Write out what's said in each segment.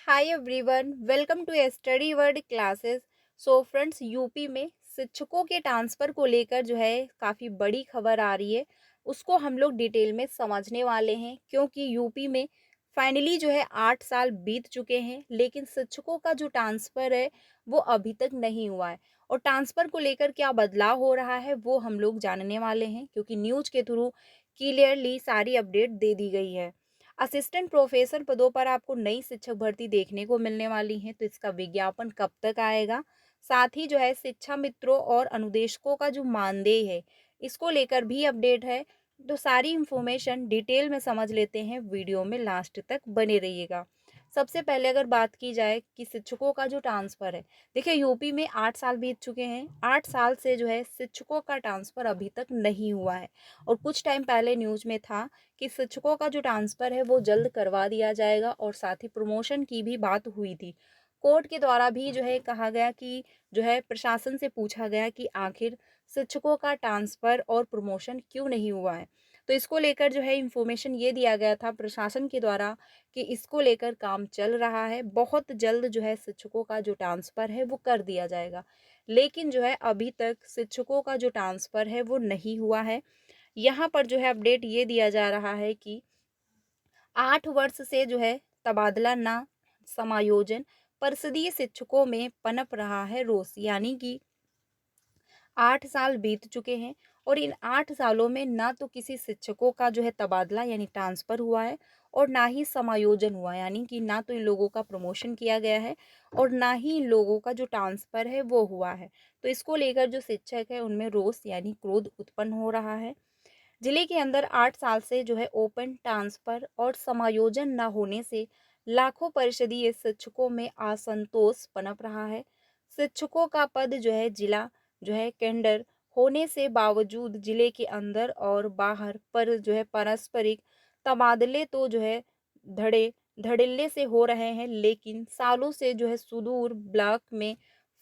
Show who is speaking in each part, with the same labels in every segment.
Speaker 1: Hi everyone, welcome to study word classes. So friends, UP में शिक्षकों के transfer को लेकर जो है काफ़ी बड़ी खबर आ रही है। उसको हम लोग डिटेल में समझने वाले हैं, क्योंकि यूपी में फाइनली जो है 8 साल बीत चुके हैं, लेकिन शिक्षकों का जो ट्रांसफ़र है वो अभी तक नहीं हुआ है। और ट्रांसफ़र को लेकर क्या बदलाव हो रहा है वो हम लोग जानने वाले हैं, क्योंकि न्यूज़ के थ्रू क्लियरली सारी अपडेट दे दी गई है। असिस्टेंट प्रोफेसर पदों पर आपको नई शिक्षक भर्ती देखने को मिलने वाली है, तो इसका विज्ञापन कब तक आएगा? साथ ही जो है शिक्षा मित्रों और अनुदेशकों का जो मानदेय है, इसको लेकर भी अपडेट है। तो सारी इन्फॉर्मेशन डिटेल में समझ लेते हैं, वीडियो में लास्ट तक बने रहिएगा। सबसे पहले अगर बात की जाए कि शिक्षकों का जो ट्रांसफ़र है, देखिए यूपी में 8 साल बीत चुके हैं। 8 साल से जो है शिक्षकों का ट्रांसफ़र अभी तक नहीं हुआ है। और कुछ टाइम पहले न्यूज़ में था कि शिक्षकों का जो ट्रांसफ़र है वो जल्द करवा दिया जाएगा, और साथ ही प्रमोशन की भी बात हुई थी। कोर्ट के द्वारा भी जो है कहा गया कि जो है प्रशासन से पूछा गया कि आखिर शिक्षकों का ट्रांसफ़र और प्रमोशन क्यों नहीं हुआ है। तो इसको लेकर जो है इन्फॉर्मेशन ये दिया गया था प्रशासन के द्वारा कि इसको लेकर काम चल रहा है, बहुत जल्द जो है शिक्षकों का जो ट्रांसफ़र है वो कर दिया जाएगा। लेकिन जो है अभी तक शिक्षकों का जो ट्रांसफ़र है वो नहीं हुआ है। यहाँ पर जो है अपडेट ये दिया जा रहा है कि 8 वर्ष से जो है तबादला ना समायोजन, परिषदीय शिक्षकों में पनप रहा है रोष। यानी कि 8 साल बीत चुके हैं, और इन 8 सालों में ना तो किसी शिक्षकों का जो है तबादला यानी ट्रांसफ़र हुआ है, और ना ही समायोजन हुआ, यानी कि ना तो इन लोगों का प्रमोशन किया गया है, और ना ही इन लोगों का जो ट्रांसफ़र है वो हुआ है। तो इसको लेकर जो शिक्षक है उनमें रोष यानी क्रोध उत्पन्न हो रहा है। जिले के अंदर 8 साल से जो है ओपन ट्रांसफर और समायोजन न होने से लाखों परिषदीय शिक्षकों में असंतोष पनप रहा है। शिक्षकों का पद जो है जिला जो है केंडर होने से बावजूद जिले के अंदर और बाहर पर जो है पारस्परिक तबादले तो जो है धड़े धड़ल्ले से हो रहे हैं, लेकिन सालों से जो है सुदूर ब्लॉक में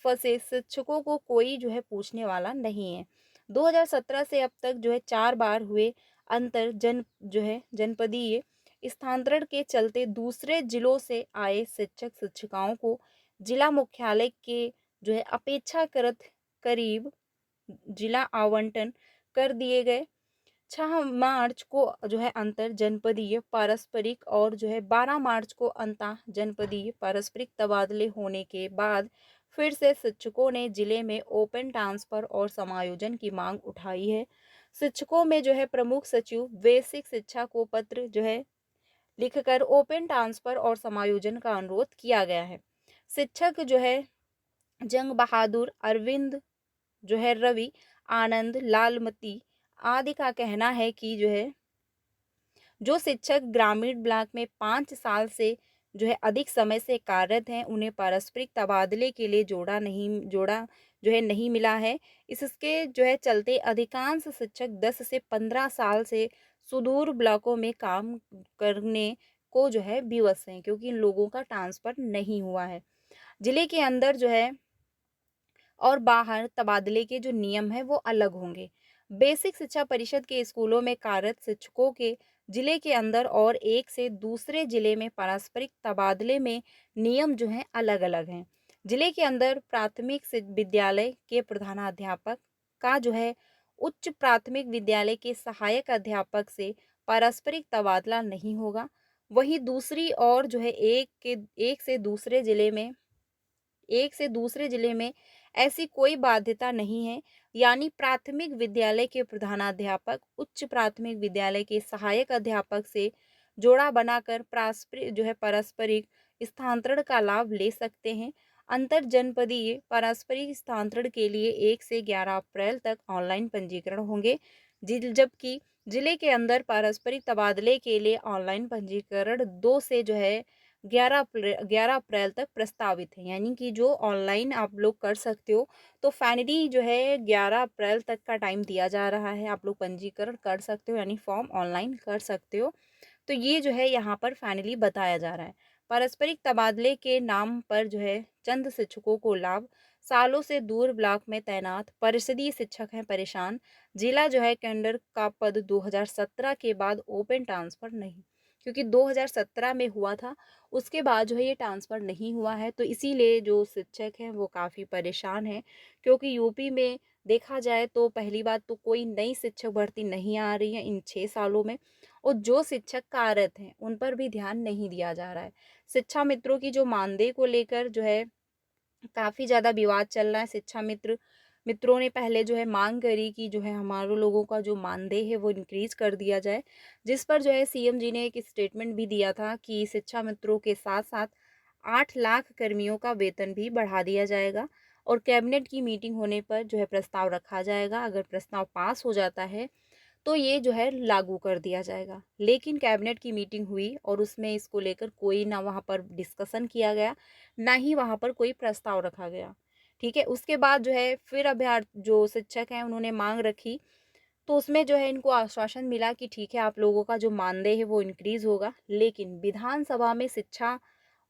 Speaker 1: फंसे शिक्षकों को कोई जो है पूछने वाला नहीं है। 2017 से अब तक जो है 4 बार हुए अंतर जो है जनपदीय स्थानांतरण के चलते दूसरे जिलों से आए शिक्षक शिक्षिकाओं को जिला मुख्यालय के जो है अपेक्षाकृत करीब जिला आवंटन कर दिए गए। 6 मार्च को जो है अंतर जनपदीय पारस्परिक और जो है 12 मार्च को अंतः जनपदीय पारस्परिक तबादले होने के बाद फिर से शिक्षकों ने जिले में ओपन ट्रांसफर और समायोजन की मांग उठाई है। शिक्षकों में जो है प्रमुख सचिव बेसिक शिक्षा को पत्र जो है लिखकर ओपन ट्रांसफर और समायोजन का अनुरोध किया गया है। शिक्षक जो है जंग बहादुर, अरविंद जो है रवि, आनंद, लालमती आदि का कहना है कि जो है जो शिक्षक ग्रामीण ब्लॉक में 5 साल से जो है अधिक समय से कार्यरत हैं, उन्हें पारस्परिक तबादले के लिए जोड़ा जो है नहीं मिला है। इसके जो है चलते अधिकांश शिक्षक 10 से 15 साल से सुदूर ब्लॉकों में काम करने को जो है विवश हैं, क्योंकि इन लोगों का ट्रांसफ़र नहीं हुआ है। जिले के अंदर जो है और बाहर तबादले के जो नियम हैं वो अलग होंगे। बेसिक शिक्षा परिषद के स्कूलों में कार्यरत शिक्षकों के जिले के अंदर और एक से दूसरे जिले में पारस्परिक तबादले में नियम जो हैं अलग-अलग हैं। जिले के अंदर प्राथमिक विद्यालय के प्रधानाध्यापक का जो है उच्च प्राथमिक विद्यालय के सहायक अध्यापक से पारस्परिक तबादला नहीं होगा। वहीं दूसरी ओर जो है एक से दूसरे जिले में ऐसी कोई बाध्यता नहीं है। यानी प्राथमिक विद्यालय के प्रधानाध्यापक उच्च प्राथमिक विद्यालय के सहायक अध्यापक से जोड़ा बनाकर पारस्परिक स्थानांतरण का लाभ ले सकते हैं। अंतर जनपदीय पारस्परिक स्थानांतरण के लिए 1 से 11 अप्रैल तक ऑनलाइन पंजीकरण होंगे, जबकि जिले के अंदर पारस्परिक तबादले के लिए ऑनलाइन पंजीकरण 2 से जो है 11 अप्रैल तक प्रस्तावित है। यानी कि जो ऑनलाइन आप लोग कर सकते हो, तो फाइनली जो है 11 अप्रैल तक का टाइम दिया जा रहा है, आप लोग पंजीकरण कर सकते हो, यानी फॉर्म ऑनलाइन कर सकते हो। तो ये जो है यहाँ पर फाइनली बताया जा रहा है। पारस्परिक तबादले के नाम पर जो है चंद शिक्षकों को लाभ, सालों से दूर ब्लॉक में तैनात परिषदीय शिक्षक हैं परेशान। जिला जो है कैडर का पद 2017 के बाद ओपन ट्रांसफर नहीं क्योंकि 2017 में हुआ था, उसके बाद जो है ये ट्रांसफ़र नहीं हुआ है। तो इसीलिए जो शिक्षक हैं वो काफ़ी परेशान हैं, क्योंकि यूपी में देखा जाए तो पहली बात तो कोई नई शिक्षक भर्ती नहीं आ रही है इन 6 सालों में, और जो शिक्षक कार्यरत हैं, उन पर भी ध्यान नहीं दिया जा रहा है। शिक्षा मित्रों की जो मानदेय को लेकर जो है काफ़ी ज़्यादा विवाद चल रहा है। मित्रों ने पहले जो है माँग करी कि जो है हमारे लोगों का जो मानदेय है वो इंक्रीज़ कर दिया जाए, जिस पर जो है सीएम जी ने एक स्टेटमेंट भी दिया था कि शिक्षा मित्रों के साथ-साथ 8 लाख कर्मियों का वेतन भी बढ़ा दिया जाएगा, और कैबिनेट की मीटिंग होने पर जो है प्रस्ताव रखा जाएगा। अगर प्रस्ताव पास हो जाता है तो ये जो है लागू कर दिया जाएगा। लेकिन कैबिनेट की मीटिंग हुई और उसमें इसको लेकर कोई ना वहाँ पर डिस्कशन किया गया, ना ही वहाँ पर कोई प्रस्ताव रखा गया। ठीक है? उसके बाद जो है फिर जो शिक्षक हैं उन्होंने माँग रखी, तो उसमें जो है इनको आश्वासन मिला कि ठीक है, आप लोगों का जो मानदेय है वो इंक्रीज़ होगा। लेकिन विधानसभा में शिक्षा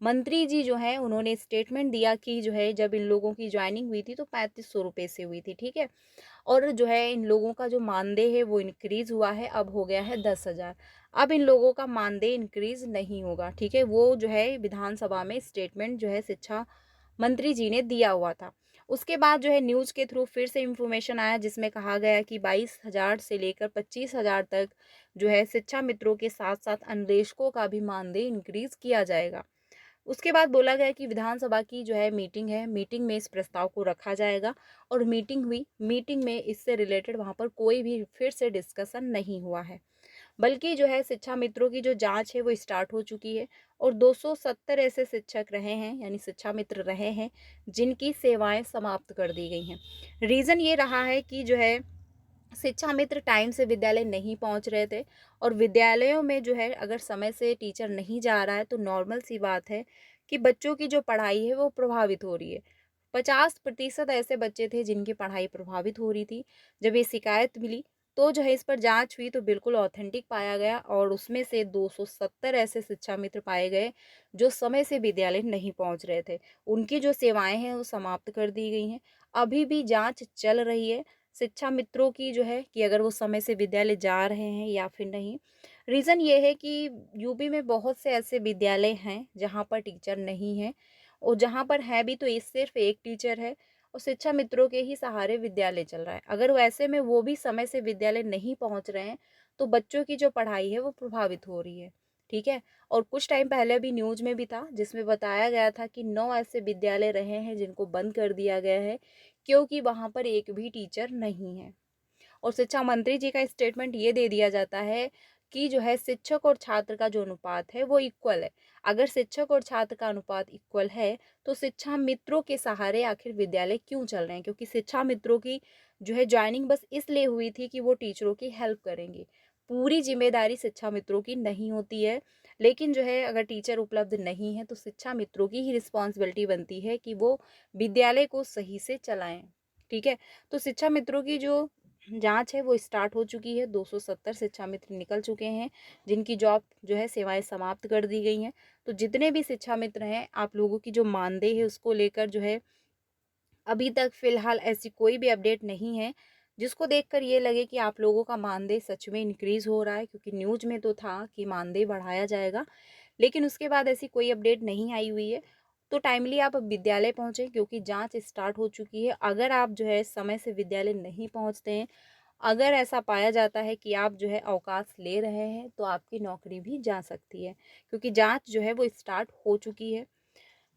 Speaker 1: मंत्री जी जो हैं उन्होंने स्टेटमेंट दिया कि जो है जब इन लोगों की जॉइनिंग हुई थी तो 3500 रुपए से हुई थी, ठीक है? और जो है इन लोगों का जो मानदेय है वो इंक्रीज़ हुआ है, अब हो गया है 10,000। अब इन लोगों का मानदेय इंक्रीज़ नहीं होगा, ठीक है? वो जो है विधानसभा में स्टेटमेंट जो है शिक्षा मंत्री जी ने दिया हुआ था। उसके बाद जो है न्यूज़ के थ्रू फिर से इन्फॉर्मेशन आया, जिसमें कहा गया कि 22,000 से लेकर 25,000 तक जो है शिक्षा मित्रों के साथ-साथ अन्वेषकों का भी मानदेय इंक्रीज़ किया जाएगा। उसके बाद बोला गया कि विधानसभा की जो है मीटिंग है, मीटिंग में इस प्रस्ताव को रखा जाएगा, और मीटिंग हुई, मीटिंग में इससे रिलेटेड वहाँ पर कोई भी फिर से डिस्कशन नहीं हुआ है। बल्कि जो है शिक्षा मित्रों की जो जाँच है वो स्टार्ट हो चुकी है, और 270 ऐसे शिक्षक रहे हैं, यानी शिक्षा मित्र रहे हैं, जिनकी सेवाएँ समाप्त कर दी गई हैं। रीज़न ये रहा है कि जो है शिक्षा मित्र टाइम से विद्यालय नहीं पहुंच रहे थे, और विद्यालयों में जो है अगर समय से टीचर नहीं जा रहा है तो नॉर्मल सी बात है कि बच्चों की जो पढ़ाई है वो प्रभावित हो रही है। 50% ऐसे बच्चे थे जिनकी पढ़ाई प्रभावित हो रही थी। जब ये शिकायत मिली तो जो है इस पर जांच हुई तो बिल्कुल ऑथेंटिक पाया गया, और उसमें से 270 ऐसे शिक्षा मित्र पाए गए जो समय से विद्यालय नहीं पहुंच रहे थे। उनकी जो सेवाएं हैं वो समाप्त कर दी गई हैं। अभी भी जांच चल रही है शिक्षा मित्रों की जो है कि अगर वो समय से विद्यालय जा रहे हैं या फिर नहीं। रीज़न ये है कि यूपी में बहुत से ऐसे विद्यालय हैं जहाँ पर टीचर नहीं हैं, और जहाँ पर है भी तो ये सिर्फ एक टीचर है, और शिक्षा मित्रों के ही सहारे विद्यालय चल रहा है। अगर वैसे में वो भी समय से विद्यालय नहीं पहुँच रहे हैं तो बच्चों की जो पढ़ाई है वो प्रभावित हो रही है। ठीक है? और कुछ टाइम पहले भी न्यूज़ में भी था जिसमें बताया गया था कि 9 ऐसे विद्यालय रहे हैं जिनको बंद कर दिया गया है, क्योंकि वहाँ पर एक भी टीचर नहीं है। और शिक्षा मंत्री जी का स्टेटमेंट ये दे दिया जाता है कि जो है शिक्षक और छात्र का जो अनुपात है वो इक्वल है। अगर शिक्षक और छात्र का अनुपात इक्वल है तो शिक्षा मित्रों के सहारे आखिर विद्यालय क्यों चल रहे हैं? क्योंकि शिक्षा मित्रों की जो है ज्वाइनिंग बस इसलिए हुई थी कि वो टीचरों की हेल्प करेंगे। पूरी जिम्मेदारी शिक्षा मित्रों की नहीं होती है, लेकिन जो है अगर टीचर उपलब्ध नहीं है तो शिक्षा मित्रों की ही रिस्पॉन्सिबिलिटी बनती है कि वो विद्यालय को सही से चलाएं। ठीक है? तो शिक्षा मित्रों की जो जाँच है वो स्टार्ट हो चुकी है, 270 शिक्षा मित्र निकल चुके हैं, जिनकी जॉब जो है सेवाएँ समाप्त कर दी गई हैं। तो जितने भी शिक्षा मित्र हैं, आप लोगों की जो मानदेय है उसको लेकर जो है अभी तक फ़िलहाल ऐसी कोई भी अपडेट नहीं है, जिसको देखकर ये लगे कि आप लोगों का मानदेय सच में इंक्रीज़ हो रहा है, क्योंकि न्यूज़ में तो था कि मानदेय बढ़ाया जाएगा, लेकिन उसके बाद ऐसी कोई अपडेट नहीं आई हुई है। तो टाइमली आप विद्यालय पहुँचे, क्योंकि जाँच स्टार्ट हो चुकी है। अगर आप जो है समय से विद्यालय नहीं पहुँचते हैं, अगर ऐसा पाया जाता है कि आप जो है अवकाश ले रहे हैं, तो आपकी नौकरी भी जा सकती है, क्योंकि जाँच जो है वो स्टार्ट हो चुकी है।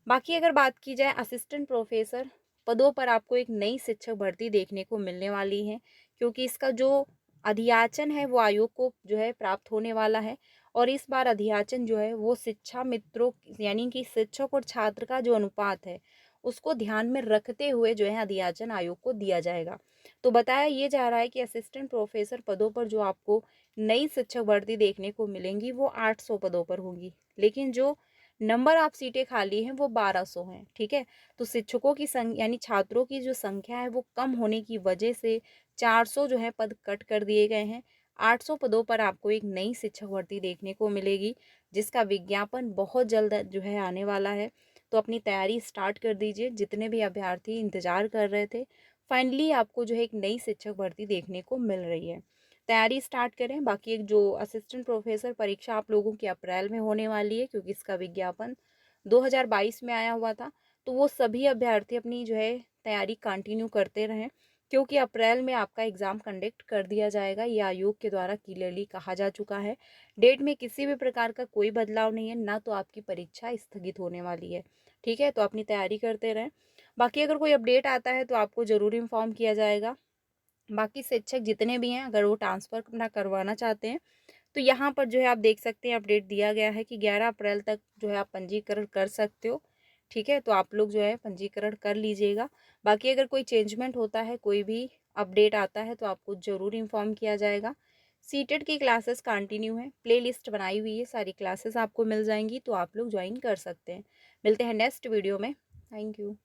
Speaker 1: बाकी अगर बात की जाए असिस्टेंट प्रोफेसर पदों पर, आपको एक नई शिक्षक भर्ती देखने को मिलने वाली है, क्योंकि इसका जो अधियाचन है वो आयोग को जो है प्राप्त होने वाला है, और इस बार अधियाचन जो है वो शिक्षा मित्रों यानी कि शिक्षक और छात्र का जो अनुपात है उसको ध्यान में रखते हुए जो है अधियाचन आयोग को दिया जाएगा। तो बताया ये जा रहा है कि असिस्टेंट प्रोफेसर पदों पर जो आपको नई शिक्षक भर्ती देखने को मिलेंगी वो 800 पदों पर होंगी, लेकिन जो नंबर ऑफ सीटें खाली हैं वो 1200 हैं। ठीक है? तो शिक्षकों की यानी छात्रों की जो संख्या है वो कम होने की वजह से 400 जो है पद कट कर दिए गए हैं। 800 पदों पर आपको एक नई शिक्षक भर्ती देखने को मिलेगी, जिसका विज्ञापन बहुत जल्द जो है आने वाला है। तो अपनी तैयारी स्टार्ट कर दीजिए। जितने भी अभ्यर्थी इंतज़ार कर रहे थे, फाइनली आपको जो है एक नई शिक्षक भर्ती देखने को मिल रही है। तैयारी स्टार्ट करें। बाकी एक जो असिस्टेंट प्रोफेसर परीक्षा आप लोगों की अप्रैल में होने वाली है, क्योंकि इसका विज्ञापन 2022 में आया हुआ था, तो वो सभी अभ्यर्थी अपनी जो है तैयारी कंटिन्यू करते रहें, क्योंकि अप्रैल में आपका एग्ज़ाम कंडक्ट कर दिया जाएगा। ये आयोग के द्वारा क्लियरली कहा जा चुका है। डेट में किसी भी प्रकार का कोई बदलाव नहीं है, ना तो आपकी परीक्षा स्थगित होने वाली है। ठीक है, तो अपनी तैयारी करते रहें। बाकी अगर कोई अपडेट आता है तो आपको ज़रूर इन्फॉर्म किया जाएगा। बाकी शिक्षक जितने भी हैं, अगर वो ट्रांसफ़र ना करवाना चाहते हैं, तो यहाँ पर जो है आप देख सकते हैं अपडेट दिया गया है कि 11 अप्रैल तक जो है आप पंजीकरण कर सकते हो। ठीक है, तो आप लोग जो है पंजीकरण कर लीजिएगा। बाकी अगर कोई चेंजमेंट होता है, कोई भी अपडेट आता है, तो आपको ज़रूर इन्फॉर्म किया जाएगा। सीटेट की क्लासेस कंटिन्यू है, प्लेलिस्ट बनाई हुई है, सारी क्लासेस आपको मिल जाएंगी, तो आप लोग ज्वाइन कर सकते हैं। मिलते हैं नेक्स्ट वीडियो में। Thank you.